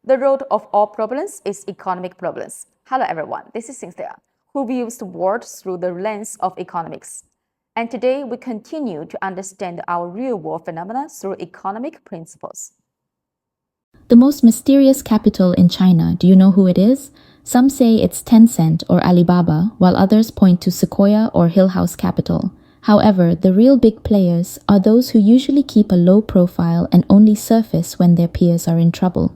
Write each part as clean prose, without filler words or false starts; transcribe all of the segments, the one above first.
The root of all problems is economic problems. Hello everyone, this is Cynthia, who views the world through the lens of economics. And today we continue to understand our real-world phenomena through economic principles. The most mysterious capital in China, do you know who it is? Some say it's Tencent or Alibaba, while others point to Sequoia or Hillhouse Capital. However, the real big players are those who usually keep a low profile and only surface when their peers are in trouble.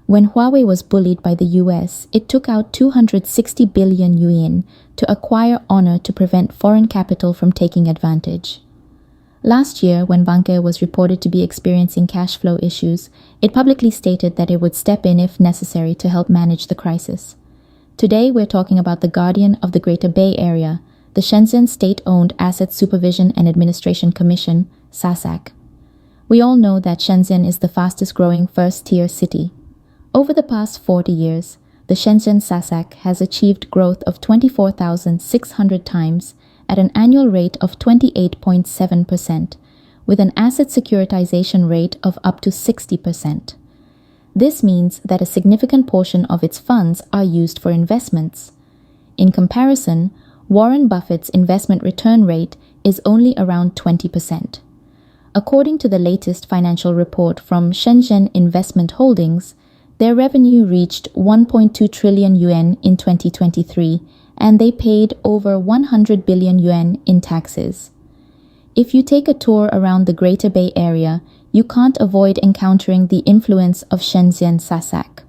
When Huawei was bullied by the US, it took out 260 billion yuan to acquire Honor to prevent foreign capital from taking advantage. Last year, when Vanke was reported to be experiencing cash flow issues, it publicly stated that it would step in if necessary to help manage the crisis. Today, we're talking about the guardian of the Greater Bay Area, the Shenzhen State-Owned Asset Supervision and Administration Commission, SASAC. We all know that Shenzhen is the fastest-growing first-tier city. Over the past 40 years, the Shenzhen SASAC has achieved growth of 24,600 times at an annual rate of 28.7%, with an asset securitization rate of up to 60%. This means that a significant portion of its funds are used for investments. In comparison, Warren Buffett's investment return rate is only around 20%. According to the latest financial report from Shenzhen Investment Holdings, their revenue reached 1.2 trillion yuan in 2023, and they paid over 100 billion yuan in taxes. If you take a tour around the Greater Bay Area, you can't avoid encountering the influence of Shenzhen SASAC.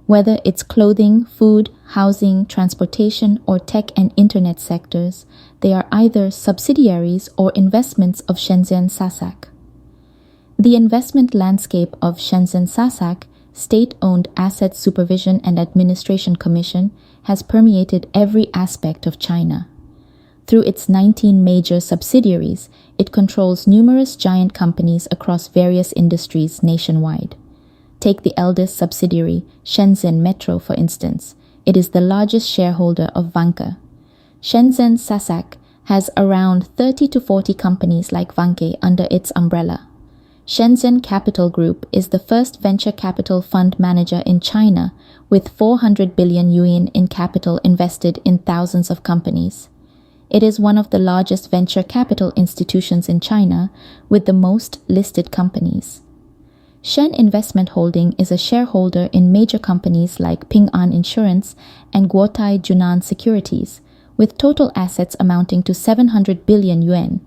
Whether it's clothing, food, housing, transportation, or tech and internet sectors, they are either subsidiaries or investments of Shenzhen SASAC. The investment landscape of Shenzhen SASAC, State-Owned Asset Supervision and Administration Commission, has permeated every aspect of China. Through its 19 major subsidiaries, it controls numerous giant companies across various industries nationwide. Take the eldest subsidiary, Shenzhen Metro, for instance. It is the largest shareholder of Vanke. Shenzhen SASAC has around 30 to 40 companies like Vanke under its umbrella. Shenzhen Capital Group is the first venture capital fund manager in China, with 400 billion yuan in capital invested in thousands of companies. It is one of the largest venture capital institutions in China, with the most listed companies. Shen Investment Holding is a shareholder in major companies like Ping An Insurance and Guotai Junan Securities, with total assets amounting to 700 billion yuan.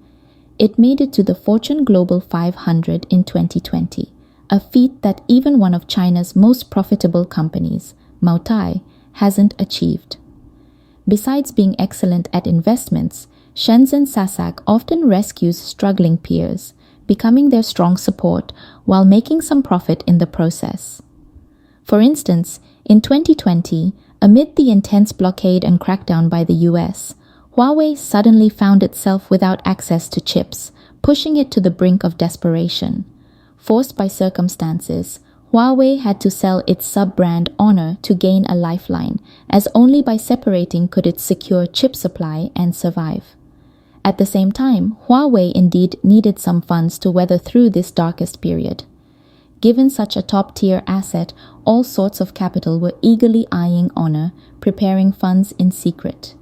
It made it to the Fortune Global 500 in 2020, a feat that even one of China's most profitable companies, Maotai, hasn't achieved. Besides being excellent at investments, Shenzhen SASAC often rescues struggling peers, becoming their strong support while making some profit in the process. For instance, in 2020, amid the intense blockade and crackdown by the US, Huawei suddenly found itself without access to chips, pushing it to the brink of desperation. Forced by circumstances, Huawei had to sell its sub-brand Honor to gain a lifeline, as only by separating could it secure chip supply and survive. At the same time, Huawei indeed needed some funds to weather through this darkest period. Given such a top-tier asset, all sorts of capital were eagerly eyeing Honor, preparing funds in secret.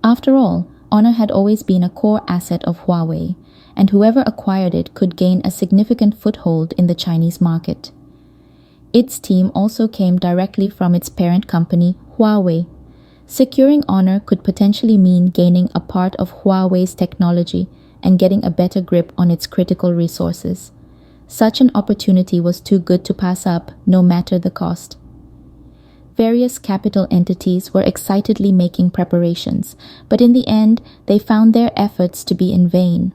After all, Honor had always been a core asset of Huawei, and whoever acquired it could gain a significant foothold in the Chinese market. Its team also came directly from its parent company, Huawei. Securing Honor could potentially mean gaining a part of Huawei's technology and getting a better grip on its critical resources. Such an opportunity was too good to pass up, no matter the cost. Various capital entities were excitedly making preparations, but in the end, they found their efforts to be in vain.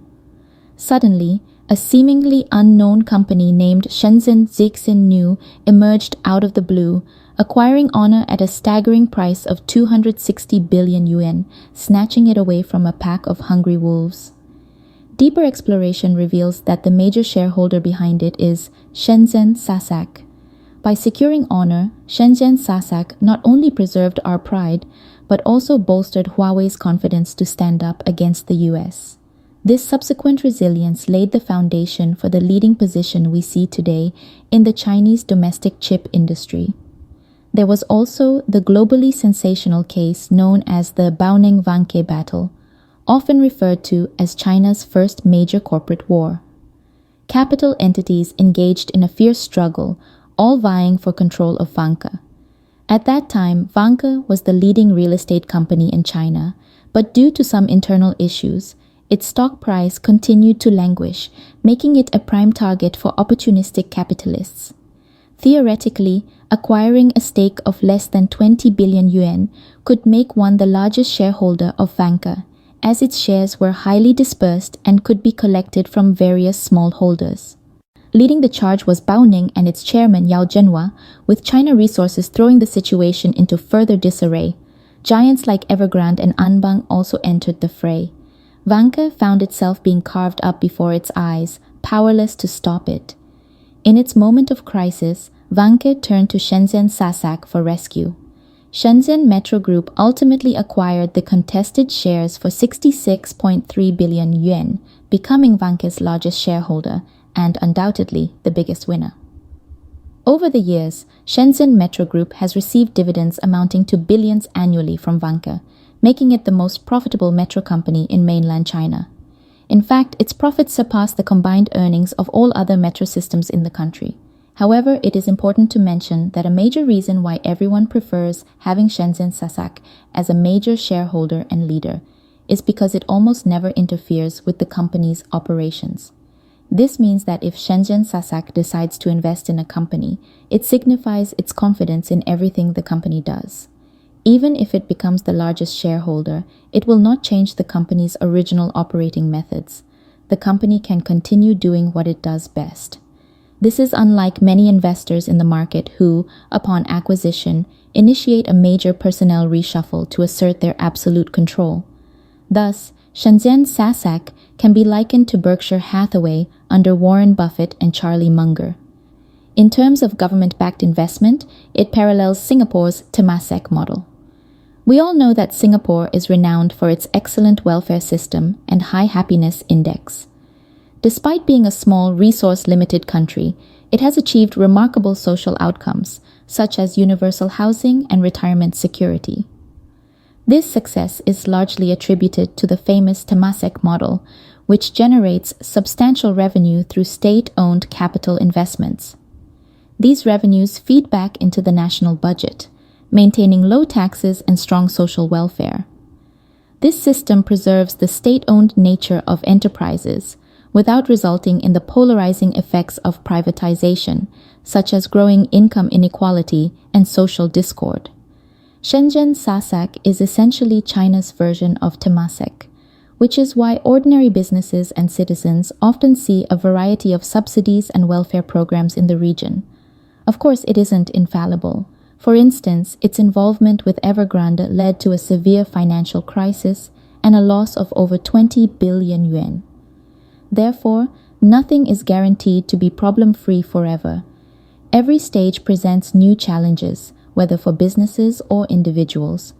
Suddenly, a seemingly unknown company named Shenzhen Zixin New emerged out of the blue, acquiring Honor at a staggering price of 260 billion yuan, snatching it away from a pack of hungry wolves. Deeper exploration reveals that the major shareholder behind it is Shenzhen SASAC. By securing Honor, Shenzhen SASAC not only preserved our pride, but also bolstered Huawei's confidence to stand up against the US. This subsequent resilience laid the foundation for the leading position we see today in the Chinese domestic chip industry. There was also the globally sensational case known as the Baoning-Vanke battle, often referred to as China's first major corporate war. Capital entities engaged in a fierce struggle, all vying for control of Vanke. At that time, Vanke was the leading real estate company in China, but due to some internal issues, its stock price continued to languish, making it a prime target for opportunistic capitalists. Theoretically, acquiring a stake of less than 20 billion yuan could make one the largest shareholder of Vanke, as its shares were highly dispersed and could be collected from various small holders. Leading the charge was Baoning and its chairman Yao Zhenhua, with China Resources throwing the situation into further disarray. Giants like Evergrande and Anbang also entered the fray. Vanke found itself being carved up before its eyes, powerless to stop it. In its moment of crisis, Vanke turned to Shenzhen SASAC for rescue. Shenzhen Metro Group ultimately acquired the contested shares for 66.3 billion yuan, becoming Vanke's largest shareholder and undoubtedly the biggest winner. Over the years, Shenzhen Metro Group has received dividends amounting to billions annually from Vanke, making it the most profitable metro company in mainland China. In fact, its profits surpass the combined earnings of all other metro systems in the country. However, it is important to mention that a major reason why everyone prefers having Shenzhen SASAC as a major shareholder and leader is because it almost never interferes with the company's operations. This means that if Shenzhen SASAC decides to invest in a company, it signifies its confidence in everything the company does. Even if it becomes the largest shareholder, it will not change the company's original operating methods. The company can continue doing what it does best. This is unlike many investors in the market who, upon acquisition, initiate a major personnel reshuffle to assert their absolute control. Thus, Shenzhen SASAC can be likened to Berkshire Hathaway under Warren Buffett and Charlie Munger. In terms of government-backed investment, it parallels Singapore's Temasek model. We all know that Singapore is renowned for its excellent welfare system and high happiness index. Despite being a small, resource-limited country, it has achieved remarkable social outcomes, such as universal housing and retirement security. This success is largely attributed to the famous Temasek model, which generates substantial revenue through state-owned capital investments. These revenues feed back into the national budget, maintaining low taxes and strong social welfare. This system preserves the state-owned nature of enterprises, without resulting in the polarizing effects of privatization, such as growing income inequality and social discord. Shenzhen SASAC is essentially China's version of Temasek, which is why ordinary businesses and citizens often see a variety of subsidies and welfare programs in the region. Of course, it isn't infallible. For instance, its involvement with Evergrande led to a severe financial crisis and a loss of over 20 billion yuan. Therefore, nothing is guaranteed to be problem-free forever. Every stage presents new challenges, whether for businesses or individuals.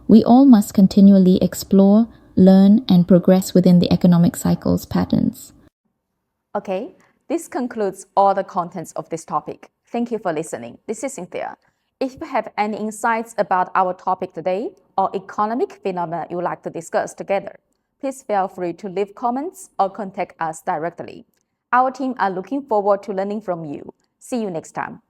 We all must continually explore, learn, and progress within the economic cycle's patterns. Okay, this concludes all the contents of this topic. Thank you for listening. This is Cynthia. If you have any insights about our topic today or economic phenomena you would like to discuss together, please feel free to leave comments or contact us directly. Our team are looking forward to learning from you. See you next time.